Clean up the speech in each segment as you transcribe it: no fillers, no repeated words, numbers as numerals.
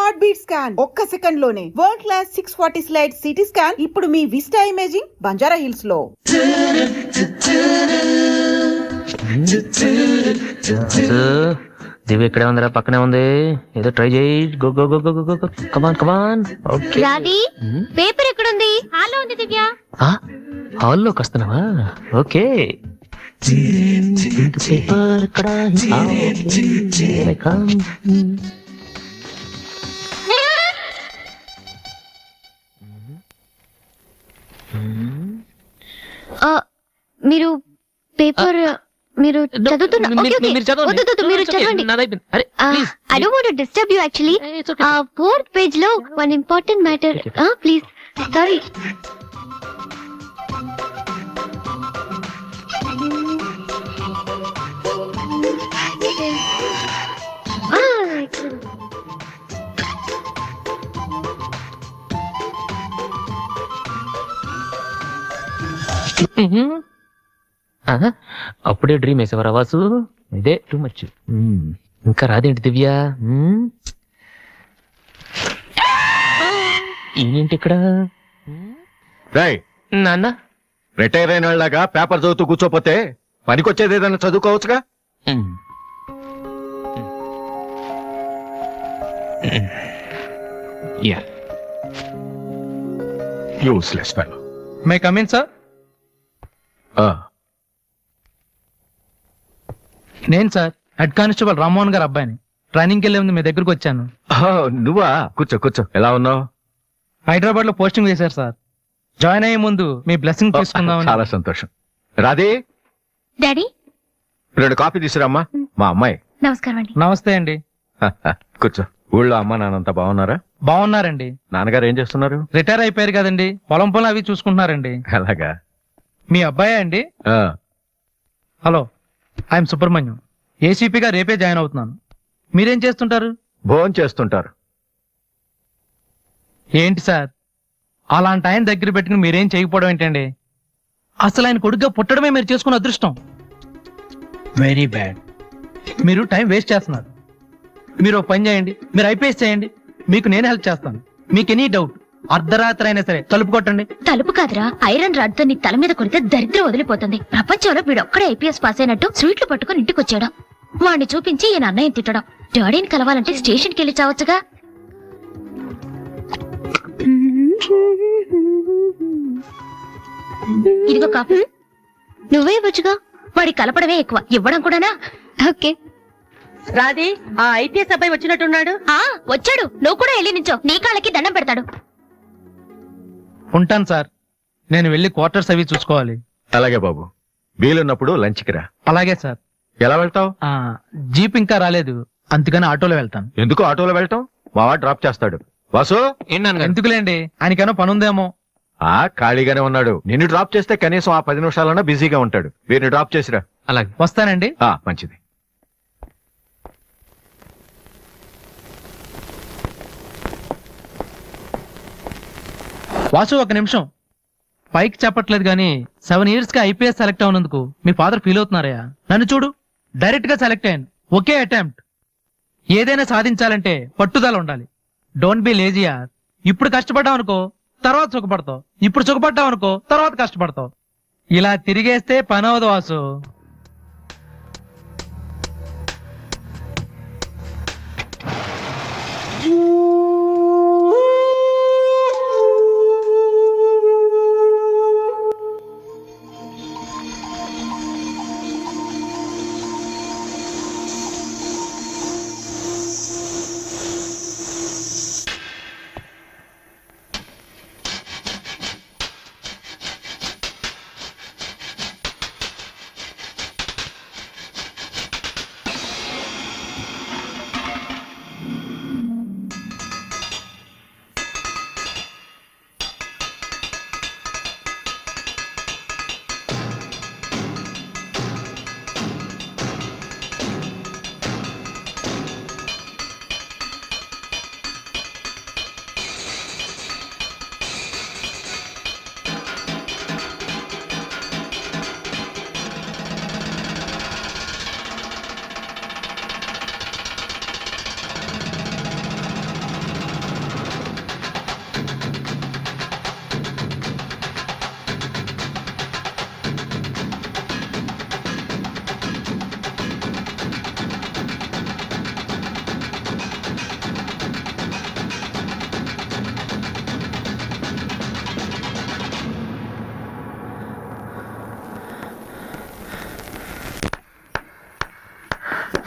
Heart beat scan ఒక్క second లోనే. World class 640 slide CT scan ఇప్పుడు మీ విస్టా ఇమేజింగ్ బంజారా హిల్స్ లో. దివ్య ఇక్కడే ఉందిరా, పక్కనే ఉంది. ఏదో ట్రై చేయి. Go go go go go go. Come on come on. Okay రాది, పేపర్ ఎక్కడుంది? హాల్లో ఉంది దివ్య. హాల్లోకి వస్తున్నావా? ఓకే. పేపర్ ఇక్కడ. మీరు పేపర్ మీరు చదువుతున్నా? మీరు చదవండి. I don't want to disturb you actually. Fourth page లో one important matter. Please. Sorry. అప్పుడే డ్రీమ్ వేసేవారా వాసు? ఇదే టూ మచ్. ఇంకా రాదేంటి దివ్య? ఏంటి ఇక్కడ? నాన్న రిటైర్ అయిన వాళ్ళగా పేపర్ చదువుతూ కూర్చోపోతే పనికొచ్చేది ఏదైనా చదువుకోవచ్చుగా. Useless fellow. May come in sir? నేను సార్ హెడ్ కానిస్టేబుల్ రామ్మోహన్ గారు అబ్బాయిని. ట్రైనింగ్కి వెళ్ళే ముందు మీ దగ్గరకు వచ్చాను. నువ్వా? కూర్చో కూర్చో. ఎలా ఉన్నావు? హైదరాబాద్ లో పోస్టింగ్ చేశారు సార్. జాయిన్ అయ్యే ముందు మీ బ్లెస్సింగ్ తీసుకుందాం. చాలా సంతోషం. రాధే, డాడీ 2 కాఫీ తీసుకురామ్మా. మా అమ్మాయి. నమస్కారం అండి. నమస్తే అండి. కూర్చో. ఊళ్ళో అమ్మా నాన్నంతా బాగున్నారా? బాగున్నారండి. నాన్నగారు ఏం చేస్తున్నారు? రిటైర్ అయిపోయారు కదండి, పొలం పొలం అవి చూసుకుంటున్నారండి. అలాగా. మీ అబ్బాయే అండి? Hello, I'm Subrahmanyam. ఏసీపీగా రేపే జాయిన్ అవుతున్నాను. మీరేం చేస్తుంటారు? భోజనం చేస్తుంటారు. ఏంటి సార్ అలాంటి ఆయన దగ్గర పెట్టుకుని మీరేం చేయకపోవడం ఏంటండి? అసలు ఆయన కొడుగ్గా పుట్టడమే మీరు చేసుకున్న అదృష్టం. Very bad. మీరు టైం వేస్ట్ చేస్తున్నారు. మీరు ఒక పని చేయండి, మీరు ఐపీఎస్ చేయండి. మీకు నేను హెల్ప్ చేస్తాను. మీకు ఎనీ డౌట్ అర్ధరాత్రి అయినా సరే తలుపు కొట్టండి. తలుపు కాదురా, ఐరన్ రాడ్ తో నీ తల మీద కొడితే దరిద్రం వదిలిపోతుంది. ప్రపంచంలో వీడొక్కడే ఐపీఎస్ పాస్ అయినట్టు స్వీట్లు పట్టుకుని ఇంటికి వచ్చాడు. వాడిని చూపించి ఈయన అన్నయ్య తిట్టడం. డాడీని కలవాలంటే స్టేషన్కి వెళ్ళి చావచ్చుగా. ఇదిగో కాఫీ. నువ్వే ఇవ్వచ్చుగా. వాడి కలపడమే ఎక్కువ, ఇవ్వడం కూడానా? ఓకే. రాధి, ఆ ఐపీఎస్ అబ్బాయి వచ్చినట్టున్నాడు. వచ్చాడు. నువ్వు కూడా వెళ్ళి నించో, నీ కాళ్ళకి దండం పెడతాడు. ఉంటాను సార్, నేను వెళ్ళి క్వార్టర్స్ అవి చూసుకోవాలి. అలాగే బాబు, వీలున్నప్పుడు లంచ్కి రా. అలాగే సార్. ఎలా వెళ్తావు? జీప్ ఇంకా రాలేదు, అందుకని ఆటోలో వెళ్తాను. ఎందుకు ఆటోలో వెళ్తాం? మావా డ్రాప్ చేస్తాడు. వాసు, ఎందుకులేండి, ఆయనకేమో పని ఉందేమో. ఖాళీగానే ఉన్నాడు. నిన్ను డ్రాప్ చేస్తే కనీసం ఆ 10 నిమిషాలన్నా బిజీగా ఉంటాడు. వీరిని డ్రాప్ చేసిరా. అలాగే వస్తానండి. మంచిది. వాసు, ఒక నిమిషం. పైకి చెప్పట్లేదు కానీ 7 years గా ఐపీఎస్ సెలెక్ట్ అవునందుకు మీ ఫాదర్ ఫీల్ అవుతున్నారయ్యా. నన్ను చూడు, డైరెక్ట్ గా సెలెక్ట్ అయ్యాను. ఒకే అటెంప్ట్. ఏదైనా సాధించాలంటే పట్టుదల ఉండాలి. డోంట్ బి లేజీ యార్. ఇప్పుడు కష్టపడ్డావు అనుకో, తర్వాత సుఖపడతావు. ఇప్పుడు సుఖపడ్డావు అనుకో, తర్వాత కష్టపడతావు. ఇలా తిరిగేస్తే పని అవదు వాసు.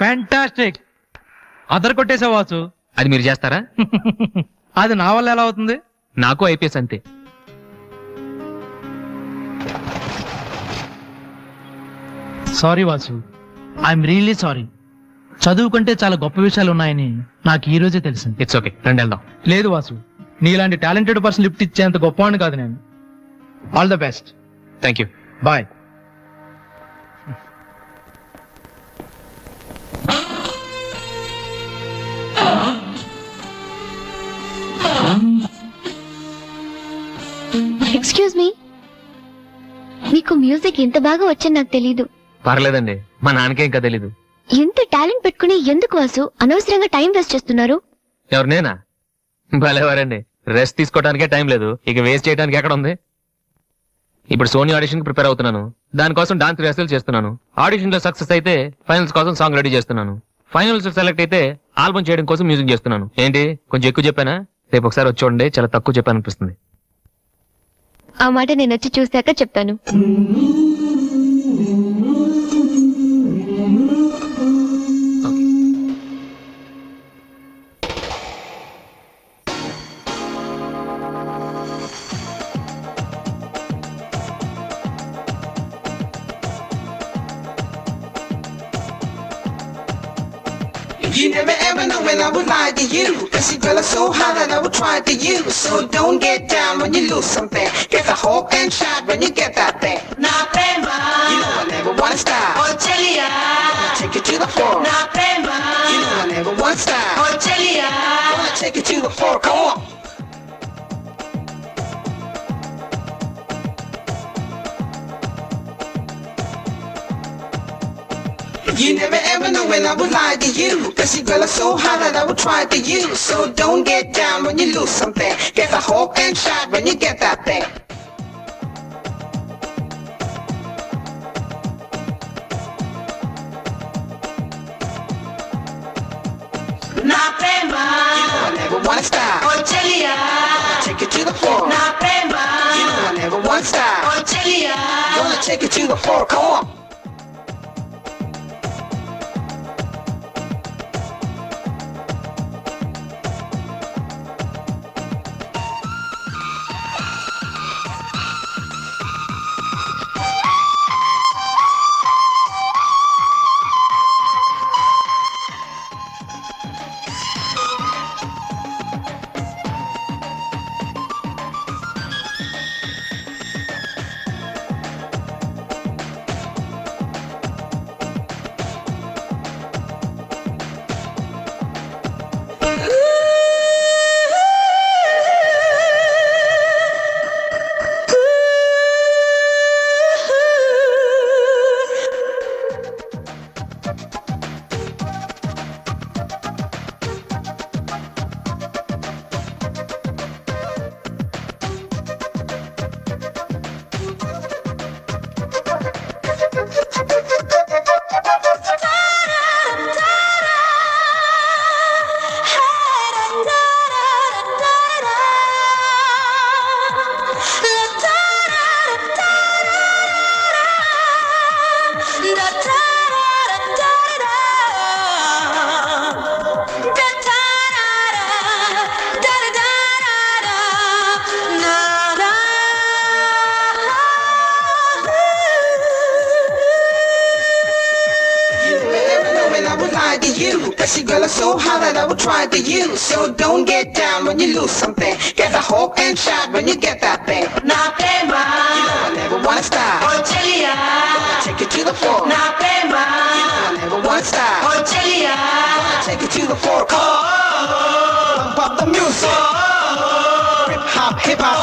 ఫ్యాంటాస్టిక్. అదర్ కొట్టేసావు వాసు. అది మీరు చేస్తారా? అది నా వల్ల ఎలా అవుతుంది? నాకు ఐపీఎస్ అంతే. Sorry Vasu, I'm really sorry. చదువు కంటే చాలా గొప్ప విషయాలు ఉన్నాయని నాకు ఈ రోజే తెలిసింది. ఇట్స్ ఓకే, రండి వెళ్దాం. లేదు వాసు, నీలాంటి టాలెంటెడ్ పర్సన్ లిఫ్ట్ ఇచ్చేంత గొప్పవాడిని కాదు నేను. All the best. Thank you. Bye. Excuse me, మీకు మ్యూజిక్ ఎంత బాగా వచ్చని నాకు తెలీదు. పర్లేదండి, మా నాన్నకే ఇంకా తెలీదు. ఎంత టాలెంట్ పెట్టుకుని ఎందుకు వాసు అనవసరంగా టైం వేస్ట్ చేస్తున్నారు? ఎవరు, నేనా? భలేవారండి, రెస్ట్ తీసుకోవడానికే టైం లేదు, ఇక వేస్ట్ చేయడానికి ఎక్కడ ఉంది? ఇప్పుడు సోనీ ఆడిషన్ కి ప్రిపేర్ అవుతున్నాను, దానికోసం డాన్స్ రిహర్సల్ చేస్తున్నాను. ఆడిషన్ లో సక్సెస్ అయితే ఫైనల్స్ కోసం సాంగ్ రెడీ చేస్తున్నాను. ఫైనల్స్ సెలెక్ట్ అయితే ఆల్బమ్ చేయడం కోసం మ్యూజిక్ చేస్తున్నాను. ఏంటి కొంచెం ఎక్కువ చెప్పానా? రేపు ఒకసారి వచ్చి చూడండి, చాలా తక్కువ చెప్పాను అనిపిస్తుంది. ఆ మాట నేను వచ్చి చూశాక చెప్తాను. You never ever know when I would lie to you. Cause you girl are so hot that I would try to you. So don't get down when you lose something. Get the hope and shot when you get that thing. Na prema. You know I never wanna stop. Oh Chelia. Gonna take you to the floor. Na prema. You know I never wanna stop. Oh Chelia. Gonna take you to the floor. Come on. You never ever know when I would lie to you. Cause you girl are so hot that I would try to you. So don't get down when you lose something. Get the hope and shot when you get that thing. Na prema. You know I never wanna stop. Oh Chelia. Gonna take you to the floor. Na prema. You know I never wanna stop. Oh Chelia. Gonna take you to the floor. Come on. Cause you girl are so hot that I would try to you. So don't get down when you lose something. Get the hope and shot when you get that thing. Na prema. You know I never wanna stop. Oh Chelia. Gonna take you to the floor. Na prema. You know I never wanna stop. Oh Chelia. Gonna take you to the floor. Come on. Pump up the music. Hip hop.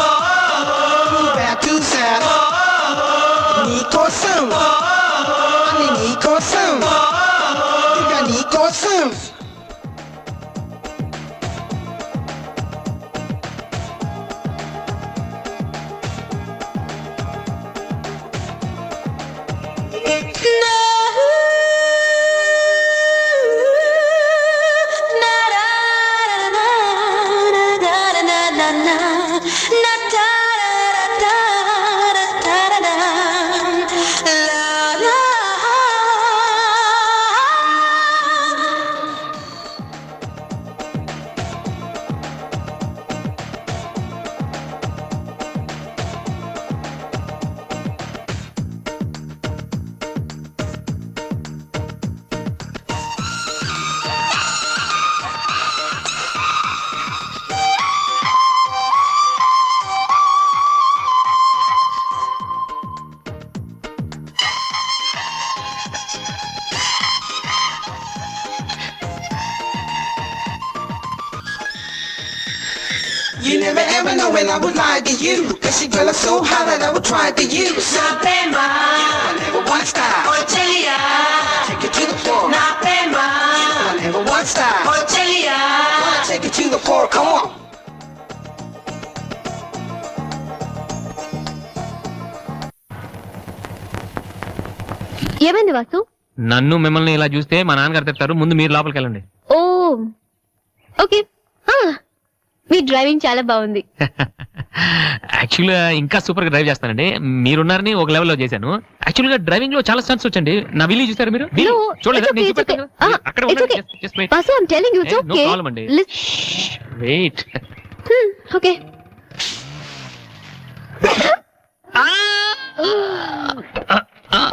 Too bad, too sad. Nico Sim. I need Nico Sim. You got Nico Sim. You never ever know when I would lie to you. Cause your girl is so hot that I would try to use. Na prema, never one style. Ochelia, take it to the floor. Na prema, never one style. Ochelia, take it to the floor. Come on. ఏమైంది వాసు? నన్ను మిమ్మల్ని ఇలా చూస్తే మా నాన్నగారు తిడతారు. ముందు మీరు లోపలికి వెళ్ళండి. ఓ ఓకే. మీ డ్రైవింగ్ చాలా బాగుంది. యాక్చువల్ గా ఇంకా సూపర్ గా డ్రైవ్ చేస్తానండి. మీరున్నారని ఒక లెవెల్ లో చేశాను. యాక్చువల్ గా డ్రైవింగ్ లో చాలా స్టన్స్ వచ్చండి. నా విల్లి చూసారు మీరు? No, చూడలేదా? it's okay, నేను it's okay. చూపెడతాను కదా. అక్కడ It's okay. just wait. Vasu, I'm telling you, it's No okay. problem అండి. వెయిట్. ఓకే.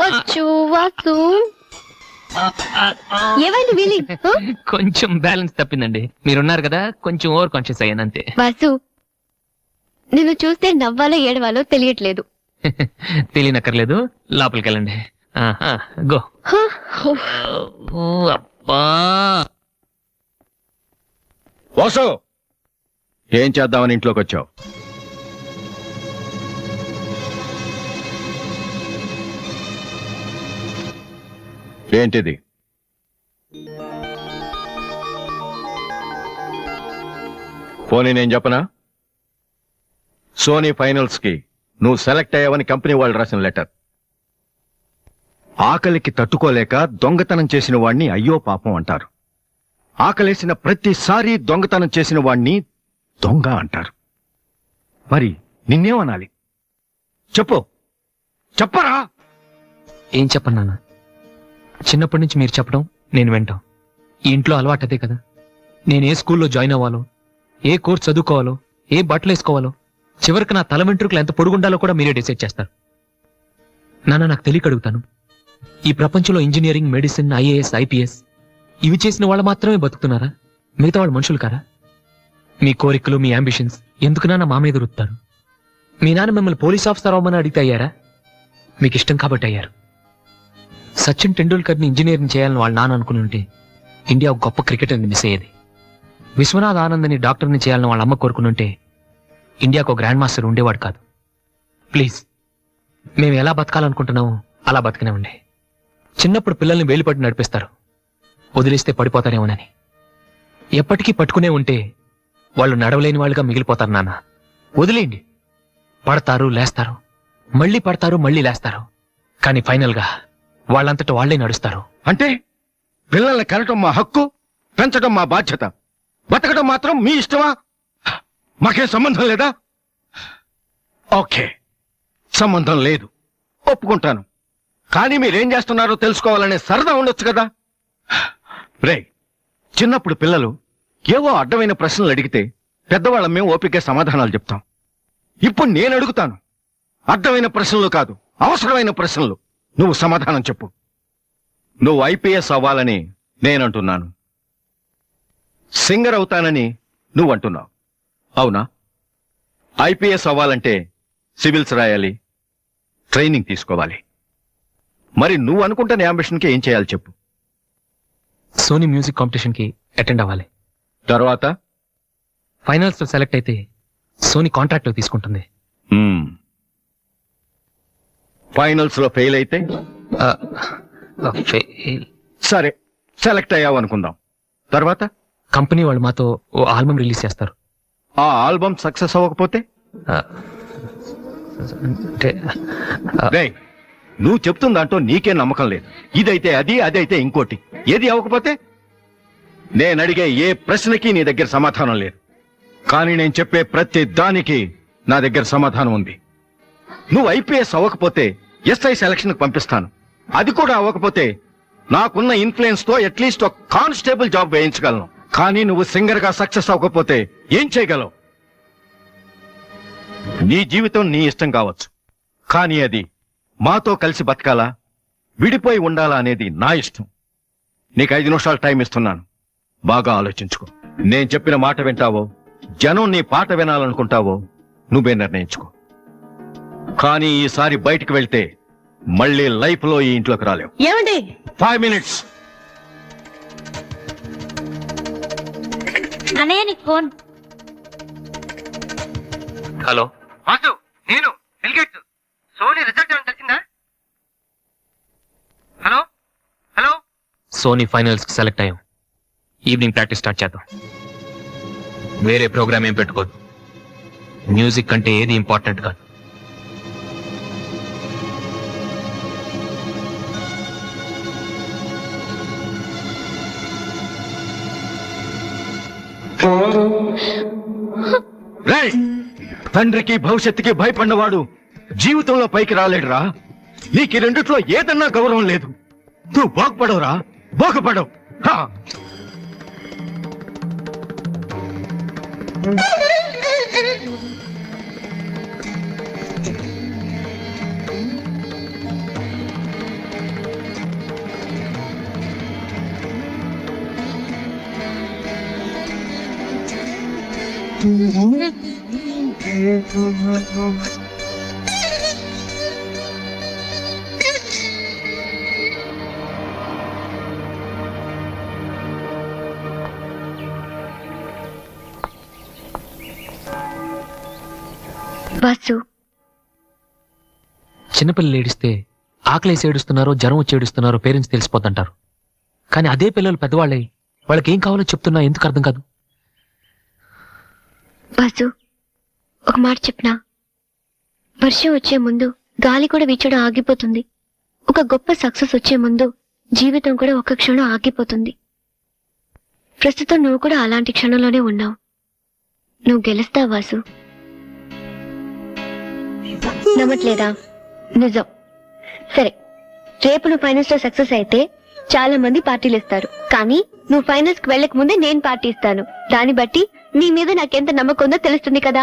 అచ్చో వాసు, ఏమైంది వీలి? కొంచెం బ్యాలెన్స్ తప్పిందండి. మీరున్నారు కదా, కొంచెం ఓవర్ కాన్షియస్ అయ్యాను అంతే. వాసు, నిన్ను చూస్తే నవ్వాలో ఏడవాలో తెలియట్లేదు. తెలియనక్కర్లేదు, లోపలికి వెళ్ళండి. గో. అబ్బా, వాసు, ఏం చేద్దామని ఇంట్లోకి వచ్చావు? ఏంటిది? పోనీ నేను చెప్పనా? సోనీ ఫైనల్స్ కి నువ్వు సెలెక్ట్ అయ్యావని కంపెనీ వాళ్ళు రాసిన లెటర్. ఆకలికి తట్టుకోలేక దొంగతనం చేసిన వాణ్ణి అయ్యో పాపం అంటారు. ఆకలేసిన ప్రతిసారి దొంగతనం చేసిన వాణ్ణి దొంగ అంటారు. మరి నిన్నేమనాలి? చెప్పు, చెప్పరా? ఏం చెప్పను నాన్న. చిన్నప్పటి నుంచి మీరు చెప్పడం నేను వింటాం. ఈ ఇంట్లో అలవాటు అదే కదా. నేను ఏ స్కూల్లో జాయిన్ అవ్వాలో, ఏ కోర్స్ చదువుకోవాలో, ఏ బట్టలు వేసుకోవాలో, చివరికి నా తల వెంట్రుకలు ఎంత పొడుగుండాలో కూడా మీరే డిసైడ్ చేస్తారు. నాన్న, నాకు తెలియక అడుగుతాను, ఈ ప్రపంచంలో ఇంజనీరింగ్, మెడిసిన్, ఐఏఎస్, ఐపీఎస్ ఇవి చేసిన వాళ్ళు మాత్రమే బతుకుతున్నారా? మిగతా వాళ్ళు మనుషులు కారా? మీ కోరికలు, మీ అంబిషన్స్ ఎందుకు నాన్న మా మీద రుత్తారు? మీ నాన్న మిమ్మల్ని పోలీస్ ఆఫీసర్ అవ్వమని అడిగితే అయ్యారా? మీకు ఇష్టం కాబట్టి అయ్యారు. సచిన్ టెండూల్కర్ని ఇంజనీరింగ్ చేయాలని వాళ్ళ నాన్న అనుకుని ఉంటే ఇండియా ఒక గొప్ప క్రికెటర్ని మిస్ అయ్యేది. విశ్వనాథ్ ఆనంద్ని డాక్టర్ని చేయాలని వాళ్ళ అమ్మ కోరుకుని ఉంటే ఇండియాకు ఒక గ్రాండ్ మాస్టర్ ఉండేవాడు కాదు. ప్లీజ్, మేము ఎలా బతకాలనుకుంటున్నామో అలా బతకనివ్వండి. చిన్నప్పుడు పిల్లల్ని వేలిపట్టి నడిపిస్తారు, వదిలేస్తే పడిపోతారేమోనని. ఎప్పటికీ పట్టుకునే ఉంటే వాళ్ళు నడవలేని వాళ్ళుగా మిగిలిపోతారు నాన్న. వదిలేయండి. పడతారు, లేస్తారు, మళ్ళీ పడతారు, మళ్ళీ లేస్తారు. కానీ ఫైనల్ గా వాళ్ళంతట వాళ్లే నడుస్తారు. అంటే పిల్లల్ని కనటం మా హక్కు, పెంచడం మా బాధ్యత, బతకడం మాత్రం మీ ఇష్టమా? మాకేం సంబంధం లేదా? ఓకే, సంబంధం లేదు, ఒప్పుకుంటాను. కానీ మీరేం చేస్తున్నారో తెలుసుకోవాలనే సరదా ఉండొచ్చు కదా. రే, చిన్నప్పుడు పిల్లలు ఏవో అడ్డమైన ప్రశ్నలు అడిగితే పెద్దవాళ్ళం మేము ఓపిక సమాధానాలు చెప్తాం. ఇప్పుడు నేను అడుగుతాను, అడ్డమైన ప్రశ్నలు కాదు, అవసరమైన ప్రశ్నలు. నువ్వు సమాధానం చెప్పు. నువ్వు ఐపీఎస్ అవ్వాలని నేనంటున్నాను, సింగర్ అవుతానని నువ్వు అంటున్నావు. అవునా? ఐపీఎస్ అవ్వాలంటే సివిల్స్ రాయాలి, ట్రైనింగ్ తీసుకోవాలి. మరి నువ్వు అనుకుంటున్న అంబిషన్కి ఏం చేయాలి చెప్పు. సోనీ మ్యూజిక్ కాంపిటీషన్ కి అటెండ్ అవ్వాలి. తర్వాత ఫైనల్స్ లో సెలెక్ట్ అయితే సోనీ కాంట్రాక్ట్ లో తీసుకుంటుంది. ఫైనల్స్ లో ఫెయిల్ అయితే సరే, సెలెక్ట్ అయ్యావు అనుకుందాం. తర్వాత కంపెనీ వాళ్ళు మాతో ఓ ఆల్బమ్ రిలీజ్ చేస్తారు. ఆ ఆల్బమ్ సక్సెస్ అవ్వకపోతే అంటే రేయ్, నువ్వు చెప్తున్న దాంట్లో నీకే నమ్మకం లేదు. ఇదైతే అది, అదైతే ఇంకోటి. ఏది అవ్వకపోతే? నేను అడిగే ఏ ప్రశ్నకి నీ దగ్గర సమాధానం లేదు. కానీ నేను చెప్పే ప్రతి దానికి నా దగ్గర సమాధానం ఉంది. నువ్వు ఐపీఎస్ అవ్వకపోతే ఎస్ఐ సెలక్షన్ కు పంపిస్తాను. అది కూడా అవ్వకపోతే నాకున్న ఇన్ఫ్లుయెన్స్ తో అట్లీస్ట్ ఒక కానిస్టేబుల్ జాబ్ వేయించగలను. కానీ నువ్వు సింగర్ గా సక్సెస్ అవ్వకపోతే ఏం చేయగలవు? నీ జీవితం నీ ఇష్టం కావచ్చు, కానీ అది మాతో కలిసి బతకాలా, విడిపోయి ఉండాలా అనేది నా ఇష్టం. నీకు 5 నిమిషాలు టైం ఇస్తున్నాను, బాగా ఆలోచించుకో. నేను చెప్పిన మాట వింటావో, జనం నీ పాట వినాలనుకుంటావో నువ్వే నిర్ణయించుకో. కానీ ఈసారి బయటకు వెళ్తే మళ్ళీ లైఫ్ లో ఈ ఇంట్లోకి రాలేవు. ఏమండి? 5 మినిట్స్. అన్నయ్య, నీకు ఫోన్. హలో వాసు నేను బిల్గేట్స్ సోనీ రిజల్ట్ ఏమైనా తెలిసిందా? హలో హలో సోనీ ఫైనల్స్ కి సెలెక్ట్ అయ్యాం. ఈవినింగ్ ప్రాక్టీస్ స్టార్ట్ చేద్దాం. వేరే ప్రోగ్రామ్ ఏం పెట్టుకోదు. మ్యూజిక్ అంటే ఏది ఇంపార్టెంట్ కాదు. రేయ్, తండ్రికి భవిష్యత్తుకి భయపడినవాడు జీవితంలో పైకి రాలేడురా. నీకు ఈ రెండిట్లో ఏదన్నా గౌరవం లేదు. నువ్వు బాగుపడవురా, బాగుపడవు. హా. వాసు, చిన్నపిల్లలు ఏడిస్తే ఆకలేసి ఏడుస్తున్నారో జ్వరం వచ్చి ఏడుస్తున్నారో పేరెంట్స్ తెలిసిపోతుంటారు. కానీ అదే పిల్లలు పెద్దవాళ్ళే వాళ్ళకి ఏం కావాలో చెప్తున్నా ఎందుకు అర్థం కాదు? వాసు, ఒక మాట చెప్పనా? వర్షం వచ్చే ముందు గాలి కూడా వీచడం ఆగిపోతుంది. ఒక గొప్ప సక్సెస్ వచ్చే ముందు జీవితం కూడా ఒక క్షణం ఆగిపోతుంది. ప్రస్తుతం నువ్వు కూడా అలాంటి క్షణంలోనే ఉన్నావు. నువ్వు గెలుస్తావు వాసు. నమ్మట్లేదా? నిజం. సరే, రేపు నువ్వు ఫైనల్స్ లో సక్సెస్ అయితే చాలా మంది పార్టీలు ఇస్తారు. కానీ నువ్వు ఫైనల్స్ కి వెళ్ళక ముందే నేను పార్టీ ఇస్తాను. దాన్ని బట్టి నీ మీద నాకెంత నమ్మకం ఉందో తెలుస్తుంది కదా.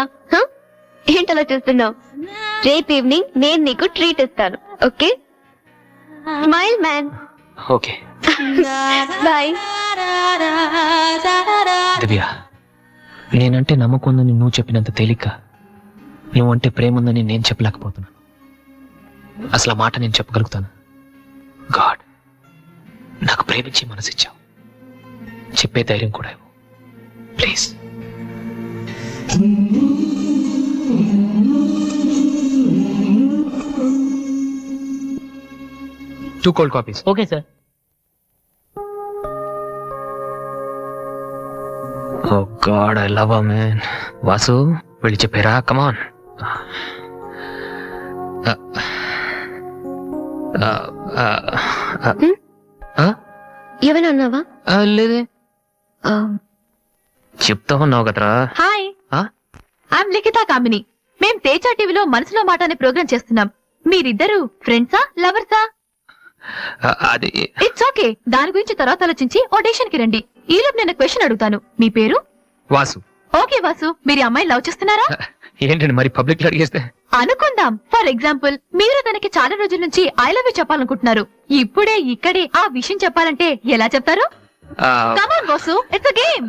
ఏంటలా చూస్తున్నావు? రేపు ఈవినింగ్ నేను నీకు ట్రీట్ ఇస్తాను. Okay? Smile man. Okay boy. Divya, నేనంటే నమ్మకం ఉందని నువ్వు చెప్పినంత తేలిక నువ్వంటే ప్రేమ ఉందని నేను చెప్పలేకపోతున్నాను. అసలు ఆ మాట నేను చెప్పగలుగుతాను? గాడ్, నాకు ప్రేమించి మనసిచ్చావు. చెప్పే ధైర్యం కూడా ఇవ్వు please. 2 cold copies. Okay sir. Oh God, I love her, man. Vasu, వెళ్ళి చెప్పారా? కమాన్. ఏమైనా అన్నావా? లేదే, చెప్తా ఉన్నావు కదరా. హాయ్, ఐఎమ్ లిఖితా కామిని. మేం తేజ టీవీలో మనసులో మాట అనే ప్రోగ్రామ్ చేస్తున్నాం. మీరిద్దరు ఫ్రెండ్సా, లవర్సా? అది ఇట్స్ ఓకే, దాని గురించి తర్వాత ఆలోచించి ఆడిషన్ కి రండి. ఈలోపు నేను క్వశ్చన్ అడుగుతాను. మీ పేరు? వాసు. ఓకే వాసు, మీరు ఈ అమ్మాయిని లవ్ చేస్తున్నారా? ఏంటండి మరి పబ్లిక్ లో అడిగేస్తే? అనుకుందాం, ఫర్ ఎగ్జాంపుల్ మీరు తనకి చాలా రోజుల నుంచి ఐ లవ్ యూ చెప్పాలనుకుంటున్నారు. ఇప్పుడే ఇక్కడే ఆ విషయం చెప్పాలంటే ఎలా చెప్తారు? కమాన్ వాసు, ఇట్స్ అ గేమ్.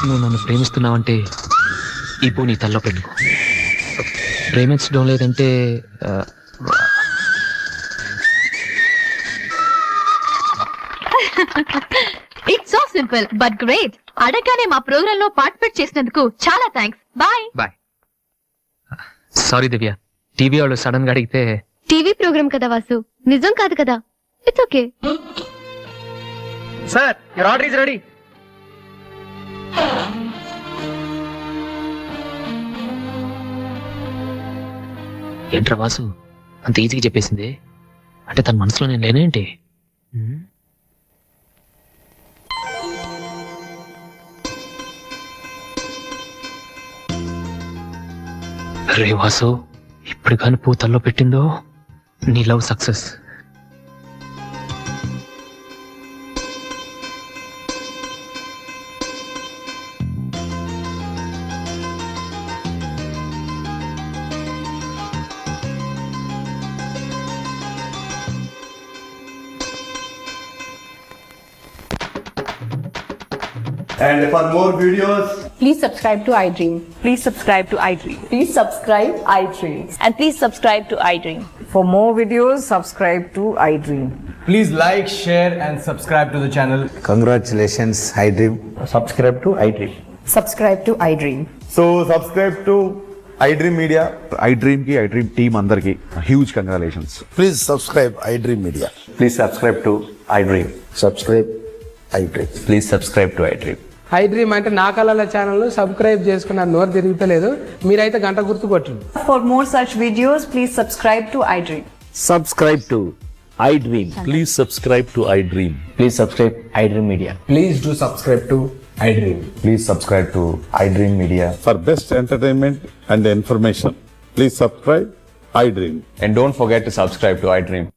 నువ్వు నన్ను ప్రేమిస్తున్నావంటే ఈ పూ నీ తల్లో పెట్టుకో. ప్రేమించడం లేదంటే it's so simple but great. అడగగానే మా ప్రోగ్రామ్ లో పార్టిసిపేట్ చేసినందుకు చాలా థ్యాంక్స్. బాయ్. బాయ్. సారీ దివ్య, టీవీ వాళ్ళు సడన్ గా అడిగితే. టీవీ ప్రోగ్రామ్ కదా వాసు, నిజం కాదు కదా. It's okay. Sir, your order is ready. ఏంట్రా వాసు, అంత ఈజీగా చెప్పేసింది? అంటే తన మనసులో నేను లేనేంటి? రే వాసు, ఇప్పుడు కాని పూతల్లో పెట్టిందో నీ love success. And for more videos, Please subscribe to iDream. please subscribe to iDream. Please subscribe iDream. And please subscribe to iDream. For more videos, subscribe to iDream. Please like, share, and subscribe to the channel. Congratulations, iDream. Subscribe to iDream. Subscribe to iDream. So subscribe to iDream Media. iDream ki iDream team andarki huge congratulations. Please subscribe iDream Media. Please subscribe to iDream. Subscribe iDream. Please subscribe to iDream. I dream అంటే నా కళల channel subscribe చేసుకున్న నోరు తిరుగుతలేదు, మీరైతే గంట గుర్తు కొట్టండి. For more such videos, please subscribe to iDream. Subscribe to iDream. Please subscribe to iDream. Please subscribe iDream Media. Please do subscribe to I dream. Please subscribe to iDream Media. For best entertainment and information, please subscribe iDream. And don't forget to subscribe to iDream.